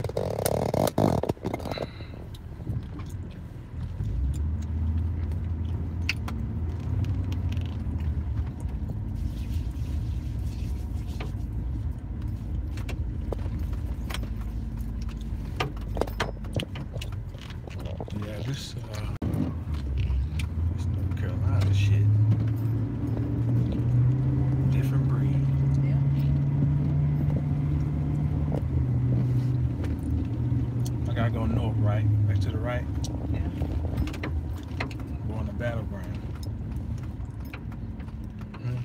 Yeah, this North Carolina shit, different breed. Yeah. I gotta go north, right? Back to the right. Yeah. Go on the battleground. Hmm?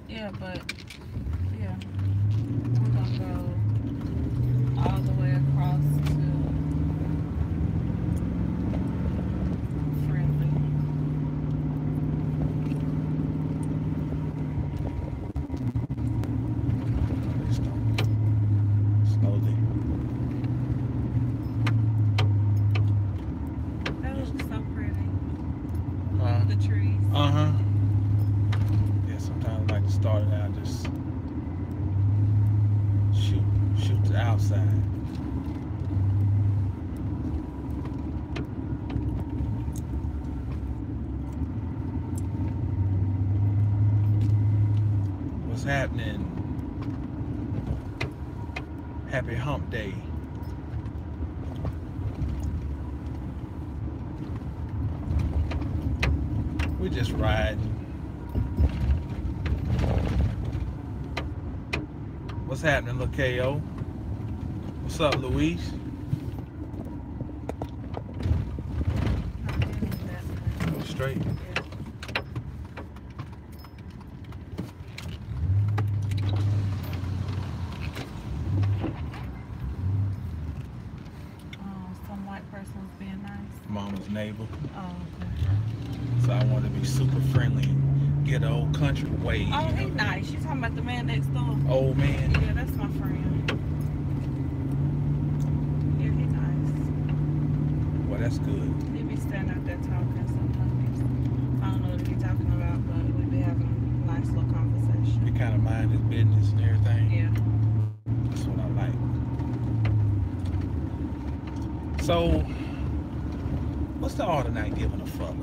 Yeah, but yeah, we're gonna go all the way across to Friendly. Slowly. That looks so pretty. Uh, The trees. uh-huh. Yeah, sometimes I like to start it out just shoot to the outside. What's happening? Happy hump day. We're just riding. What's happening, little KO? What's up, Louise? Not getting that much. Go straight. Yeah. Some white person was being nice. Mama's neighbor. Oh, okay. So I want to be super friendly and get an old country way. Oh, he nice. You talking about the man next door? Old man. Yeah, that's my friend. Yeah, he nice. Well, that's good. He be standing out there talking sometimes. I don't know what he talking about, but we be having a nice little conversation. He kind of mind his business and everything. Yeah. That's what I like. So, what's the art of not giving a fuck?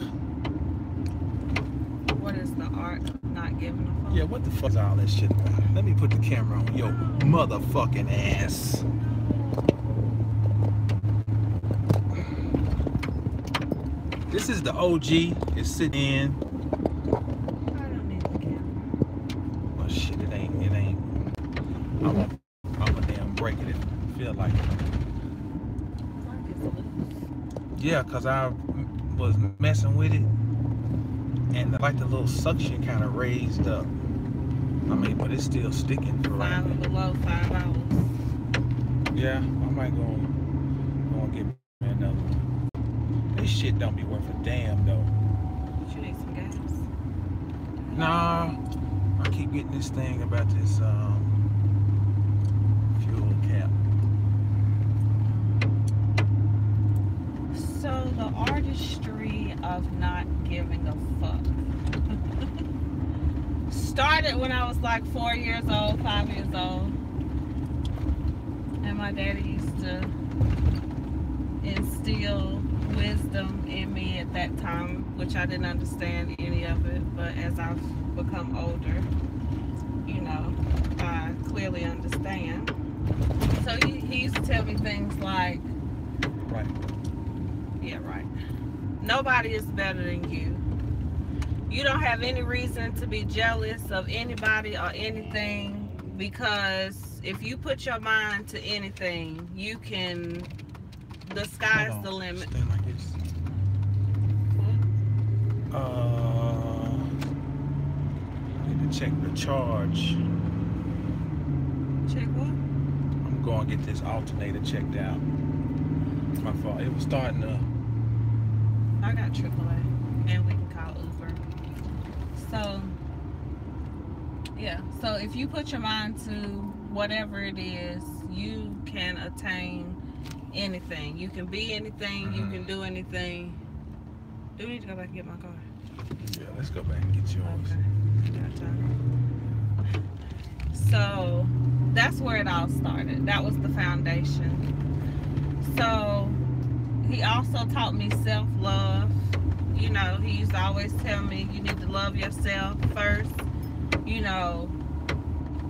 What is the art of not giving a fuck? Yeah, what the fuck is all that shit about? Let me put the camera on your motherfucking ass. This is the OG. It's sitting in. I don't need the camera. Well, shit, it ain't. I'm a damn break it. Feel like it. Like it's loose. Yeah, cause I was messing with it, and like the little suction kind of raised up. I mean, but it's still sticking for right 5 now. and below, $5. Yeah, I might go get me another one. This shit don't be worth a damn though. But you need some gas. Nah, I keep getting this thing about this fuel cap. So the artistry of not giving a fuck started when I was like 4 years old, 5 years old. And my daddy used to instill wisdom in me at that time, which I didn't understand any of it. But as I've become older, you know, I clearly understand. So he used to tell me things like, Right. yeah, right. Nobody is better than you. You don't have any reason to be jealous of anybody or anything, because if you put your mind to anything, you can, the sky's the limit. Stand like this. Need to check the charge. Check what? I'm going to get this alternator checked out. It's my fault. It was starting to. I got AAA, and we can call Uber. So, yeah. So if you put your mind to whatever it is, you can attain anything. You can be anything. You can do anything. Do we need to go back and get my car? Yeah, let's go back and get yours. Okay. Got time. So that's where it all started. That was the foundation. So he also taught me self-love. You know, he used to always tell me, you need to love yourself first. You know,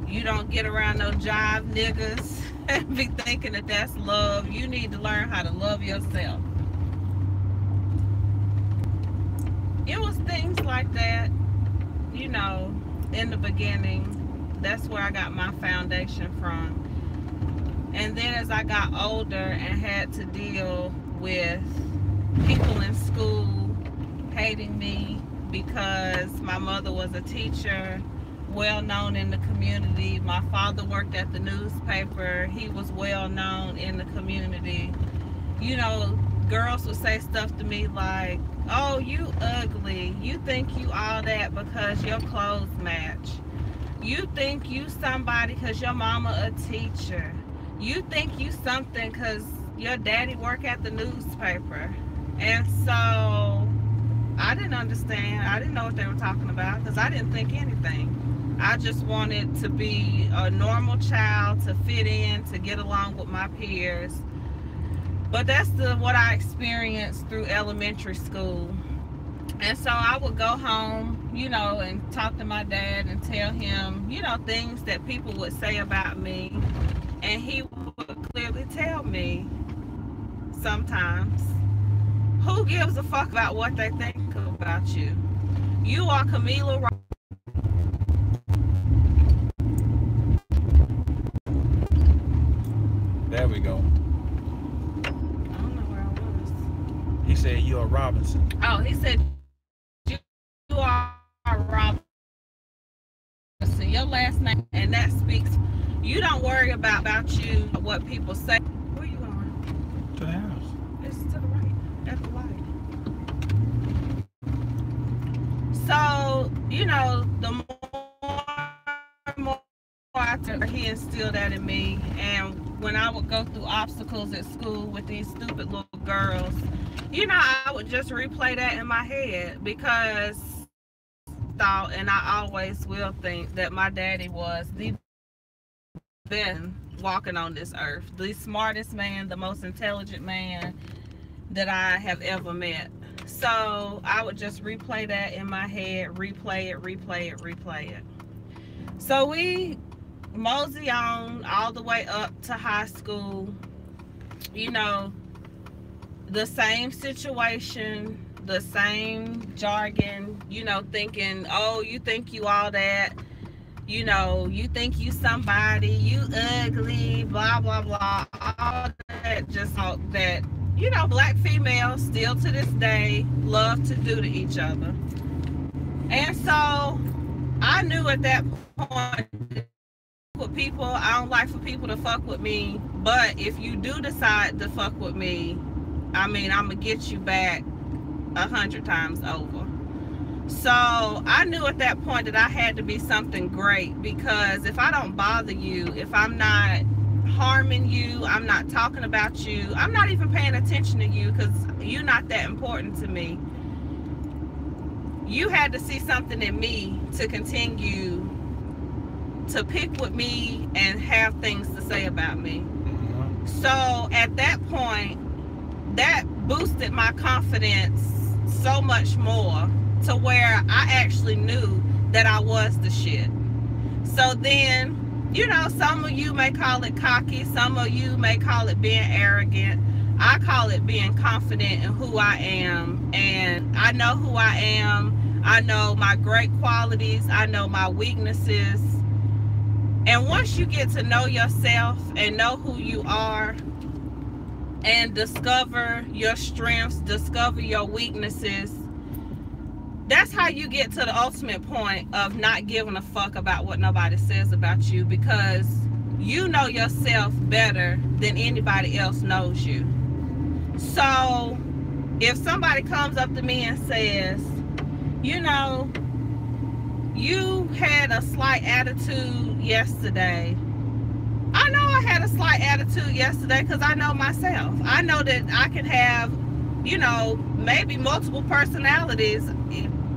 you don't get around no jive niggas and be thinking that that's love. You need to learn how to love yourself. It was things like that, you know, in the beginning. That's where I got my foundation from. And then as I got older and had to deal with people in school hating me because my mother was a teacher, well known in the community. My father worked at the newspaper. He was well known in the community. You know, girls would say stuff to me like, oh, you ugly. You think you all that because your clothes match. You think you somebody because your mama a teacher. You think you something because your daddy work at the newspaper. And so I didn't understand. I didn't know what they were talking about because I didn't think anything. I just wanted to be a normal child, to fit in, to get along with my peers. But that's what I experienced through elementary school. And so I would go home, you know, and talk to my dad and tell him, you know, things that people would say about me. And he would clearly tell me sometimes, who gives a fuck about what they think about you? You are Camila Ross. There we go. I don't know where I was. He said you are Robinson. Oh, he said you are Robinson. Your last name, and that speaks. You don't worry about you, what people say. Where are you going? To the house. It's to the right, at the light. So, you know, the more he instilled that in me. And when I would go through obstacles at school with these stupid little girls, you know, I would just replay that in my head because thought, and I always will think, that my daddy was the best walking on this earth, the smartest man, the most intelligent man that I have ever met. So I would just replay that in my head, replay it. So we mosey on all the way up to high school. You know, the same situation, the same jargon, you know, thinking, oh, you think you all that, you know, you think you somebody, you ugly, blah, blah, blah, all that, just all that, you know, black females still to this day love to do to each other. And so I knew at that point, with people, I don't like for people to fuck with me, but if you do decide to fuck with me, I mean, I'm gonna get you back 100 times over. So I knew at that point that I had to be something great, because if I don't bother you, if I'm not harming you, I'm not talking about you, I'm not even paying attention to you because you're not that important to me, you had to see something in me to continue to pick with me and have things to say about me. So at that point, that boosted my confidence so much more, to where I actually knew that I was the shit. So then, you know, some of you may call it cocky, some of you may call it being arrogant. I call it being confident in who I am, and I know who I am. I know my great qualities, I know my weaknesses. And once you get to know yourself and know who you are and discover your strengths, discover your weaknesses, that's how you get to the ultimate point of not giving a fuck about what nobody says about you, because you know yourself better than anybody else knows you. So if somebody comes up to me and says, you know, you had a slight attitude yesterday, I know I had a slight attitude yesterday because I know myself. I know that I can have, you know, maybe multiple personalities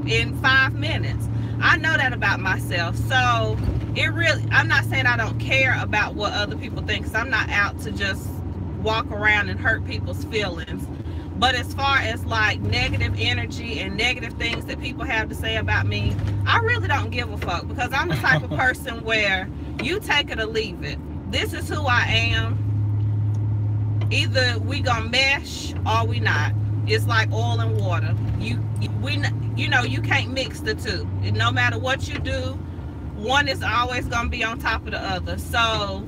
in 5 minutes. I know that about myself. So I'm not saying I don't care about what other people think, because I'm not out to just walk around and hurt people's feelings. But as far as like negative energy and negative things that people have to say about me, I really don't give a fuck, because I'm the type of person where you take it or leave it. This is who I am. Either we gonna mesh or we not. It's like oil and water. You know, you can't mix the two. No matter what you do, one is always gonna be on top of the other. So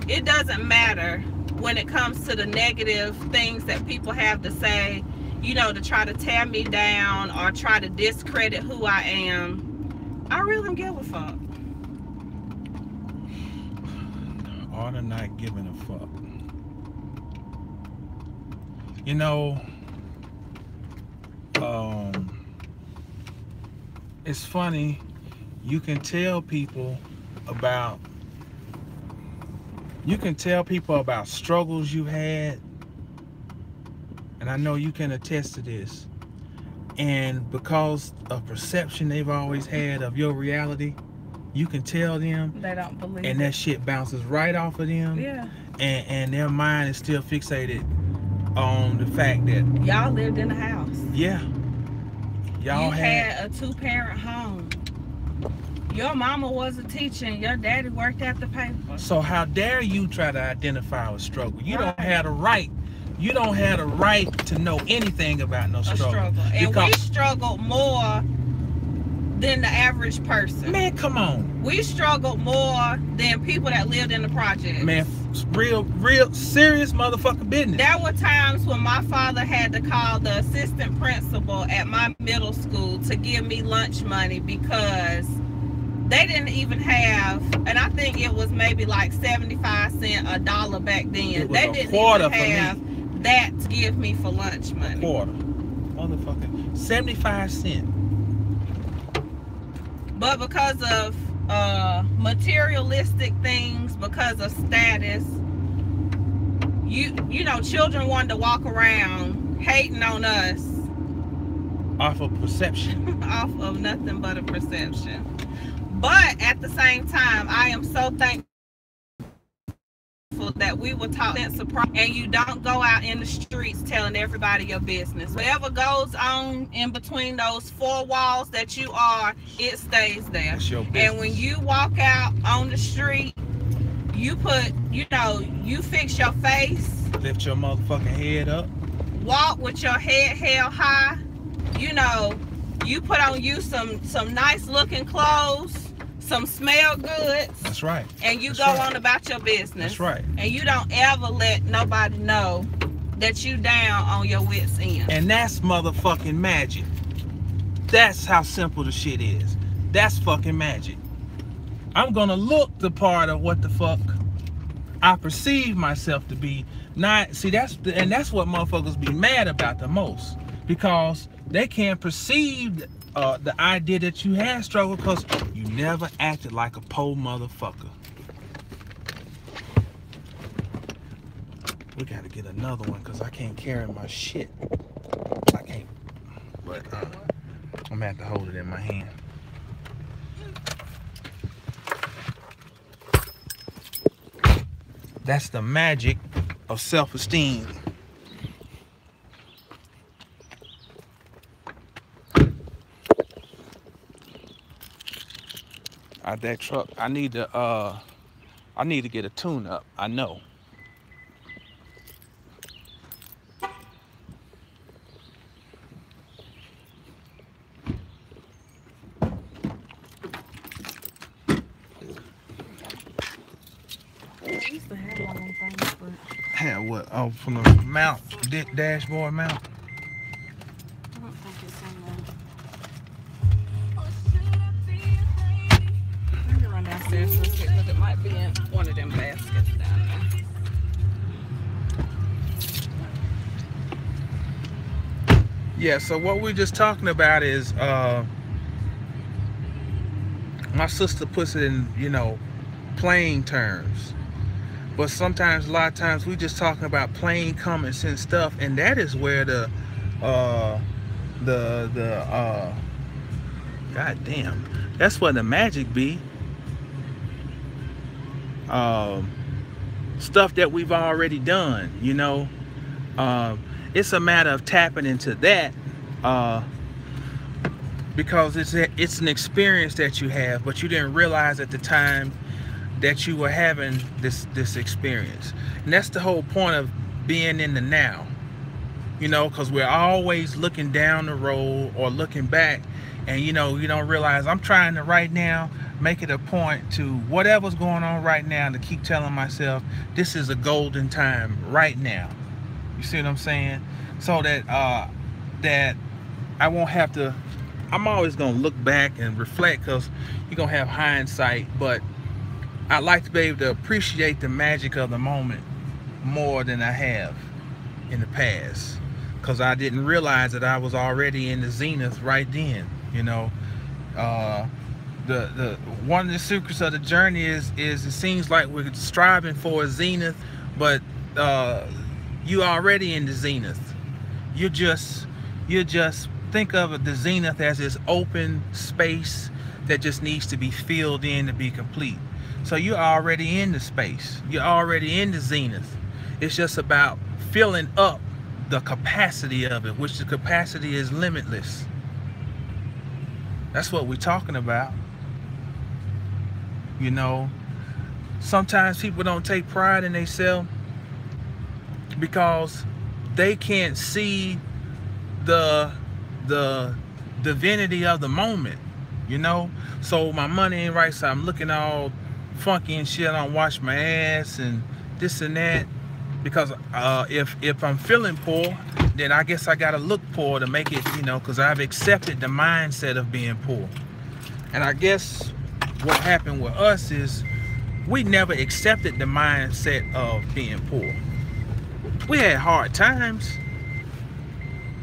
it doesn't matter when it comes to the negative things that people have to say, you know, to try to tear me down or try to discredit who I am. I really don't give a fuck. Or to not giving a fuck. You know, it's funny, you can tell people about struggles you had, and I know you can attest to this, and because of perception they've always had of your reality, you can tell them they don't believe and that shit bounces right off of them. Yeah. And their mind is still fixated on the fact that y'all lived in a house. Yeah. Y'all had a 2-parent home. Your mama was a teacher and your daddy worked at the paper. So how dare you try to identify a struggle? You don't have the right. You don't have the right to know anything about no struggle. And we struggled more than the average person. Man, come on. We struggled more than people that lived in the projects. Man, real serious motherfucking business. There were times when my father had to call the assistant principal at my middle school to give me lunch money, because they didn't even have, and I think it was maybe like 75 cents, $1 back then. They didn't even have that to give me for lunch money. A quarter. Motherfucking 75 cents. But because of materialistic things, because of status, you know, children wanted to walk around hating on us off of perception. Off of nothing but a perception. But at the same time, I am so thankful that we were taught that surprise, and you don't go out in the streets telling everybody your business. Whatever goes on in between those 4 walls that you are, it stays there. That's your business. And when you walk out on the street, you put, you know, you fix your face, lift your motherfucking head up, walk with your head held high, you know, you put on you some nice looking clothes, some smell goods. That's right. And you go on about your business. That's right. And you don't ever let nobody know that you down on your wits end. And that's motherfucking magic. That's how simple the shit is. That's fucking magic. I'm gonna look the part of what the fuck I perceive myself to be. Not see, that's what motherfuckers be mad about the most, because they can't perceive the idea that you had struggle, because you never acted like a poor motherfucker. We gotta get another one, because I can't carry my shit. I can't. But I'm gonna have to hold it in my hand. That's the magic of self-esteem. That truck, I need to get a tune-up. I know. I used to have one of them things, but had what? Oh, from the mount, dashboard mount. I don't think it's in there. Let me run downstairs real quick, because it might be in one of them baskets down there. Yeah, so what we're just talking about is my sister puts it in, you know, plain terms. But sometimes, a lot of times, we just talking about plain common sense stuff, and that is where That's where the magic be. Stuff that we've already done, you know. It's a matter of tapping into that, because it's an experience that you have, but you didn't realize at the time that you were having this experience. And that's the whole point of being in the now, you know, because we're always looking down the road or looking back, and you know, you don't realize I'm trying to right now make it a point to whatever's going on right now to keep telling myself this is a golden time right now. You see what I'm saying? So that that I won't have to. I'm always gonna look back and reflect, because you're gonna have hindsight, but I like to be able to appreciate the magic of the moment more than I have in the past, because I didn't realize that I was already in the zenith right then, you know. The one of the secrets of the journey is it seems like we're striving for a zenith, but you already in the zenith. You just think of the zenith as this open space that just needs to be filled in to be complete. So you're already in the space. You're already in the zenith. It's just about filling up the capacity of it, which the capacity is limitless. That's what we're talking about. You know, sometimes people don't take pride in themselves because they can't see the divinity of the moment, you know. So my money ain't right, so I'm looking all funky and shit. I don't wash my ass and this and that, because if I'm feeling poor, then I guess I gotta look poor to make it, you know, because I've accepted the mindset of being poor. And I guess what happened with us is we never accepted the mindset of being poor. We had hard times,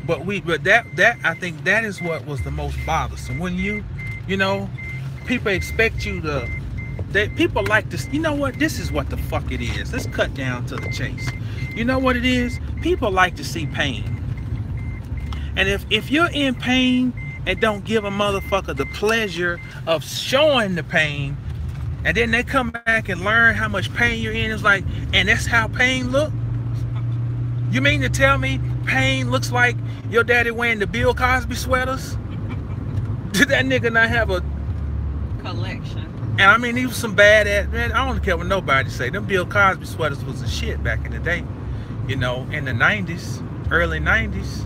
but that I think that is what was the most bothersome. When you know, people expect you to, people like this. You know what? This is what the fuck it is. Let's cut down to the chase. You know what it is? People like to see pain. And if you're in pain and don't give a motherfucker the pleasure of showing the pain, and then they come back and learn how much pain you're in, it's like, and that's how pain look? You mean to tell me pain looks like your daddy wearing the Bill Cosby sweaters? Did that nigga not have a collection? And I mean, he was some bad ass, man. I don't care what nobody say. Them Bill Cosby sweaters was the shit back in the day. You know, in the 90s, early 90s.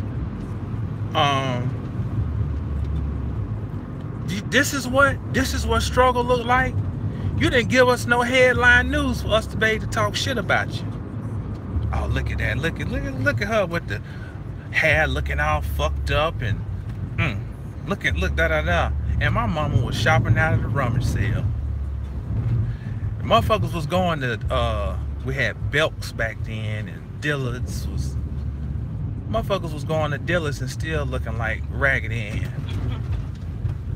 This is what struggle looked like. You didn't give us no headline news for us to be able to talk shit about you. Oh, look at that. Look at her with the hair looking all fucked up, and look da. And my mama was shopping out of the rummage sale. The motherfuckers was going to we had Belks back then, and Dillard's was, motherfuckers was going to Dillard's and still looking like Raggedy Ann.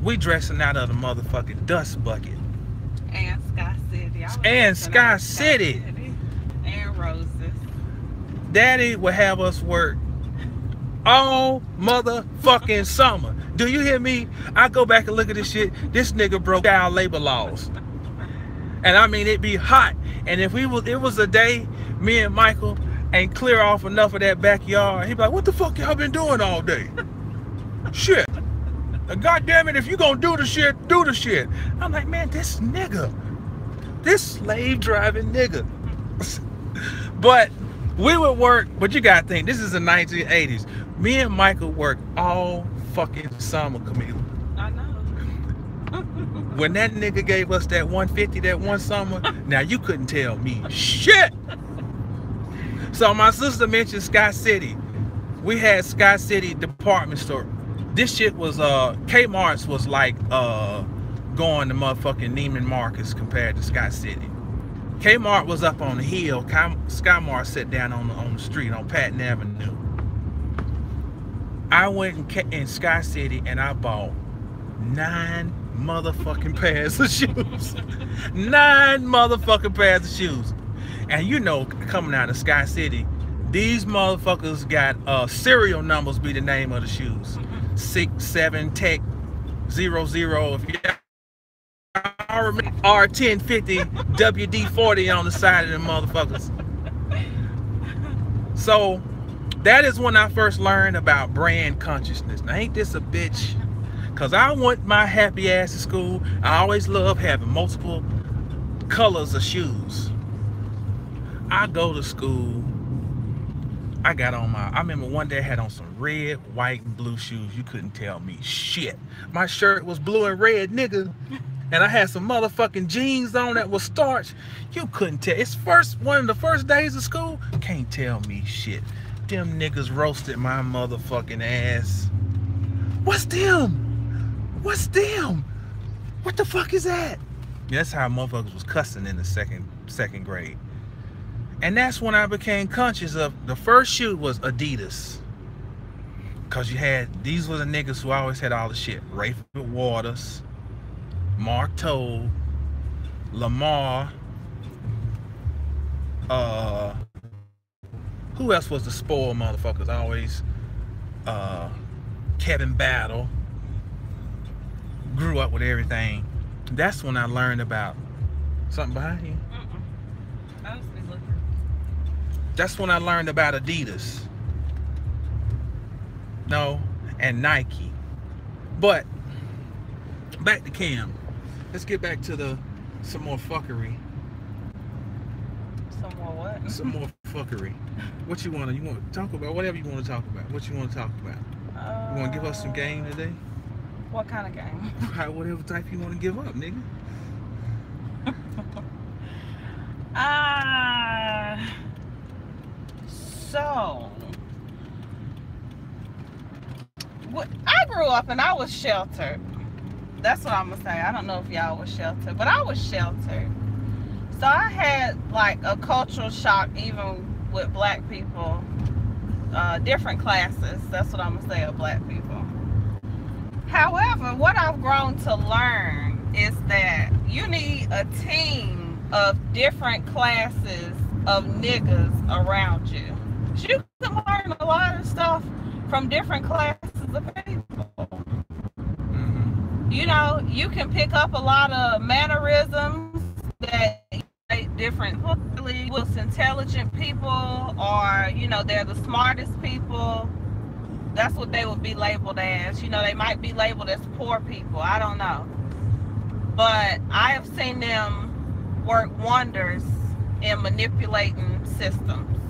We dressing out of the motherfucking dust bucket. And Sky City. And Sky City. And Roses. Daddy would have us work all motherfucking summer. Do you hear me? I go back and look at this shit. This nigga broke child labor laws. And I mean, it'd be hot. And if it was a day, me and Michael ain't clear off enough of that backyard, he'd be like, what the fuck y'all been doing all day? Shit. God damn it, if you gonna do the shit, do the shit. I'm like, man, this nigga, this slave driving nigga. But we would work, but you gotta think, this is the 1980s. Me and Michael worked all fucking summer, Camila. I know. When that nigga gave us that 150 that one summer, now you couldn't tell me shit. So my sister mentioned Sky City. We had Sky City department store. This shit was Kmart's was like going to motherfucking Neiman Marcus compared to Sky City. Kmart was up on the hill. Skymart sat down on the street on Patton Avenue. I went in Sky City and I bought 9 motherfucking pairs of shoes. 9 motherfucking pairs of shoes. And you know, coming out of Sky City, these motherfuckers got serial numbers be the name of the shoes. 6, 7, Tech, 00. If you R1050 WD-40 on the side of them motherfuckers. So that is when I first learned about brand consciousness. Now ain't this a bitch? Cause I went my happy ass to school. I always love having multiple colors of shoes. I go to school. I remember one day I had on some red, white, and blue shoes. You couldn't tell me shit. My shirt was blue and red, nigga. And I had some motherfucking jeans on that was starched. You couldn't tell. It's one of the first days of school. Can't tell me shit. Them niggas roasted my motherfucking ass. What's them? What's them? What the fuck is that? That's how motherfuckers was cussing in the second grade. And that's when I became conscious of the first shoe was Adidas. Cause these were the niggas who always had all the shit. Rayford Waters, Mark Toll, Lamar, who else was the spoiled motherfuckers? Always Kevin Battle. Grew up with everything. That's when I learned about something behind you. I was looking. That's when I learned about Adidas. No, and Nike. But back to Cam. Let's get back to some more fuckery. Some more what? Some more fuckery. What you want to talk about? Whatever you want to talk about. What you want to talk about? You want to give us some game today? What kind of game? Whatever type you want to give up, nigga. So I grew up and I was sheltered. That's what I'm gonna say. I don't know if y'all was sheltered, but I was sheltered. So I had like a cultural shock even with black people, different classes. That's what I'm gonna say of black people. However, what I've grown to learn is that you need a team of different classes of niggas around you. You can learn a lot of stuff from different classes of people. You know, you can pick up a lot of mannerisms that different with intelligent people, or you know, they're the smartest people. That's what they would be labeled as. You know, they might be labeled as poor people. I don't know. But I have seen them work wonders in manipulating systems.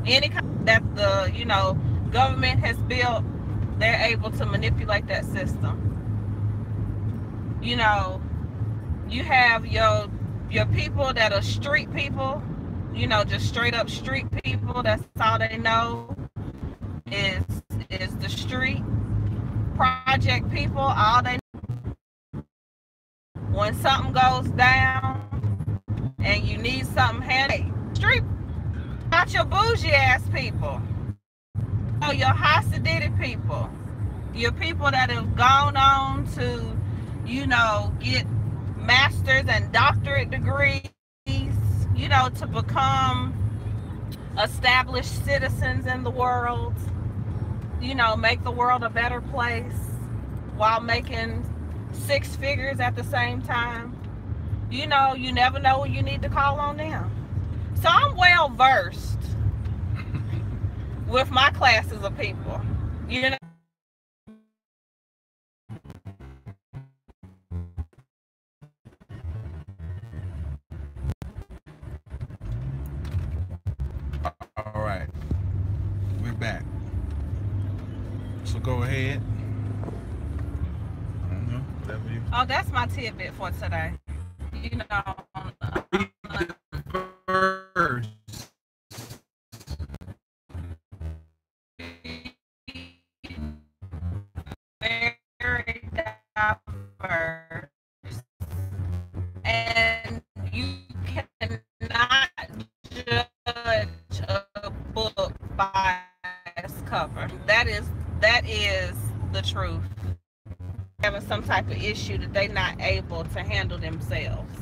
Any kind that the, you know, government has built, they're able to manipulate that system. You know, you have your people that are street people, you know, just straight up street people. That's all they know is the street. Project people, all they know. When something goes down and you need something handy, street, not your bougie ass people. Oh, your high-sedity people. Your people that have gone on to, you know, get master's and doctorate degrees, you know, to become established citizens in the world, you know, make the world a better place while making 6 figures at the same time. You know, you never know when you need to call on them. So I'm well versed with my classes of people, you know. All right, we're back. So go ahead. I don't know, whatever you. Oh, that's my tidbit for today. You know. Very diverse, and you cannot judge a book by its cover. That is the truth. Having some type of issue that they're not able to handle themselves,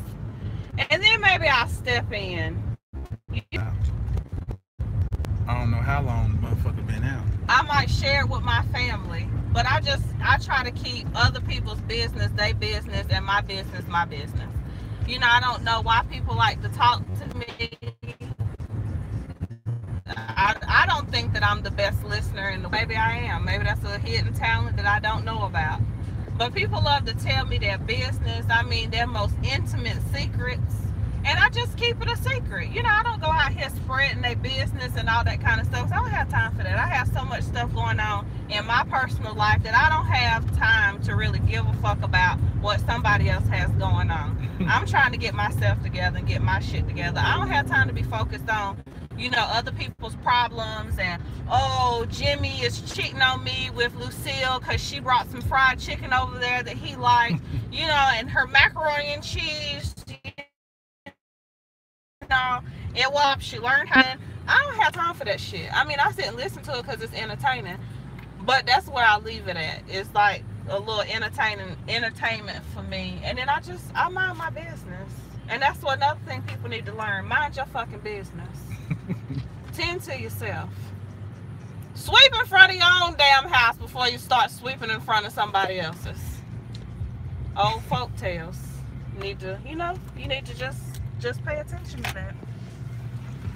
and then maybe I'll step in. I don't know how long the motherfucker been out. I might share it with my family, but I try to keep other people's business their business and my business my business. You know, I don't know why people like to talk to me. I don't think that I'm the best listener in the world. Maybe I am. Maybe that's a hidden talent that I don't know about. But people love to tell me their business. I mean, their most intimate secrets. And I just keep it a secret. You know, I don't go out here spreading their business and all that kind of stuff. So I don't have time for that. I have so much stuff going on in my personal life that I don't have time to really give a fuck about what somebody else has going on. I'm trying to get myself together and get my shit together. I don't have time to be focused on, you know, other people's problems and, oh, Jimmy is cheating on me with Lucille because she brought some fried chicken over there that he liked, you know, and her macaroni and cheese, you know, it was, she learned how to, I don't have time for that shit. I mean, I sit and listen to it because it's entertaining, but that's where I leave it at. It's like a little entertainment for me, and then I mind my business. And that's what another thing people need to learn. Mind your fucking business. Tend to yourself. Sweep in front of your own damn house before you start sweeping in front of somebody else's. Old folk tales. You need to just pay attention to that.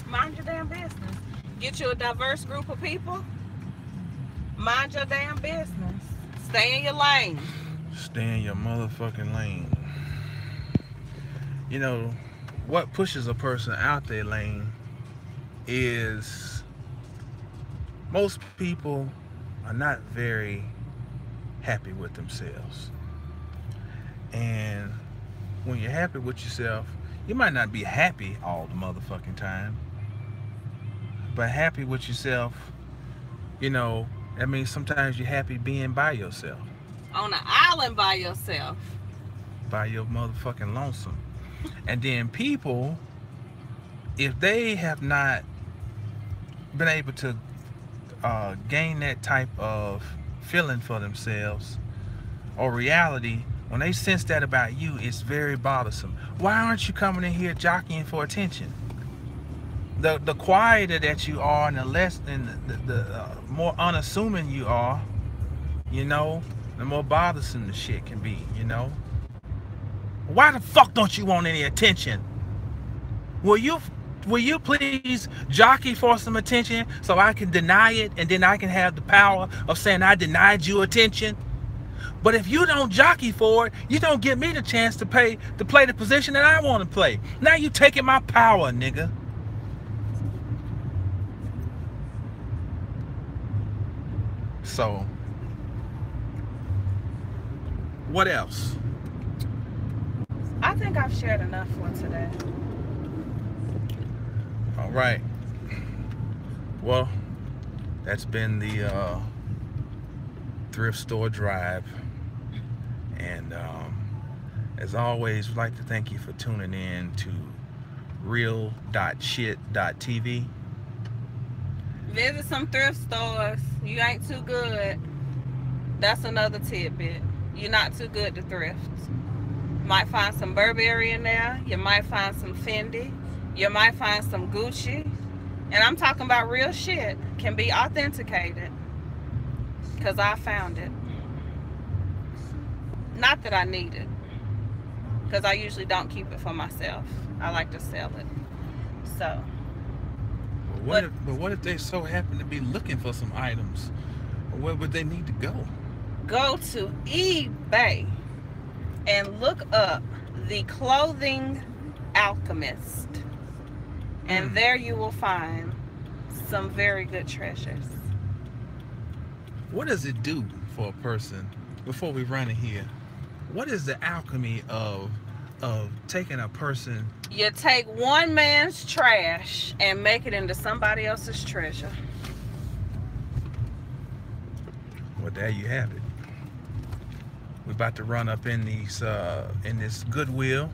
Mind your damn business. Get you a diverse group of people. Mind your damn business. Stay in your lane. Stay in your motherfucking lane. You know, what pushes a person out their lane is most people are not very happy with themselves. And when you're happy with yourself, you might not be happy all the motherfucking time, but happy with yourself, you know, that means sometimes you're happy being by yourself. On an island by yourself. By your motherfucking lonesome. And then people, if they have not been able to gain that type of feeling for themselves or reality, when they sense that about you, it's very bothersome. Why aren't you coming in here jockeying for attention? The quieter that you are, and the less, and the more unassuming you are, you know, the more bothersome the shit can be, you know. Why the fuck don't you want any attention? Will you please jockey for some attention so I can deny it, and then I can have the power of saying I denied you attention? But if you don't jockey for it, you don't give me the chance to play the position that I want to play. Now you taking my power, nigga. So, what else? I think I've shared enough for today. All right. Well, that's been the thrift store drive. And as always, we'd like to thank you for tuning in to real.shit.tv. Visit some thrift stores. You ain't too good. That's another tidbit. You're not too good to thrift. Might find some Burberry in there. You might find some Fendi. You might find some Gucci. And I'm talking about real shit. Can be authenticated. Because I found it. Not that I need it. Because I usually don't keep it for myself. I like to sell it. So. But what if they so happen to be looking for some items? Where would they need to go? Go to eBay and look up the Clothing Alchemist. And there you will find some very good treasures. What does it do for a person, before we run in here, what is the alchemy of taking a person? You take one man's trash and make it into somebody else's treasure. Well, there you have it. We're about to run up in these in this Goodwill.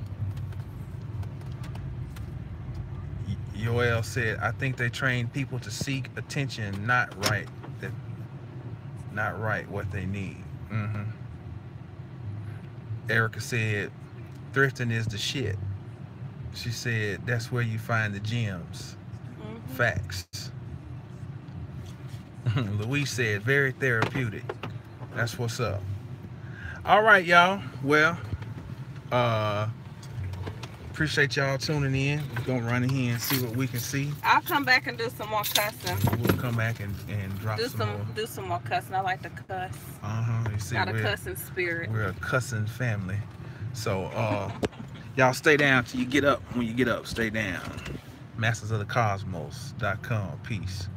Yoel said, I think they train people to seek attention, not right what they need. Erica said, thrifting is the shit. She said, that's where you find the gems. Facts. Louise said, very therapeutic. That's what's up. All right, y'all. Well, Appreciate y'all tuning in. We're gonna run in here and see what we can see. I'll come back and do some more cussing. We'll come back and drop some more. Do some more cussing. I like to cuss. You see, got a cussing spirit. We're a cussing family. So y'all stay down till you get up. When you get up, stay down. Mastersofthecosmos.com. Peace.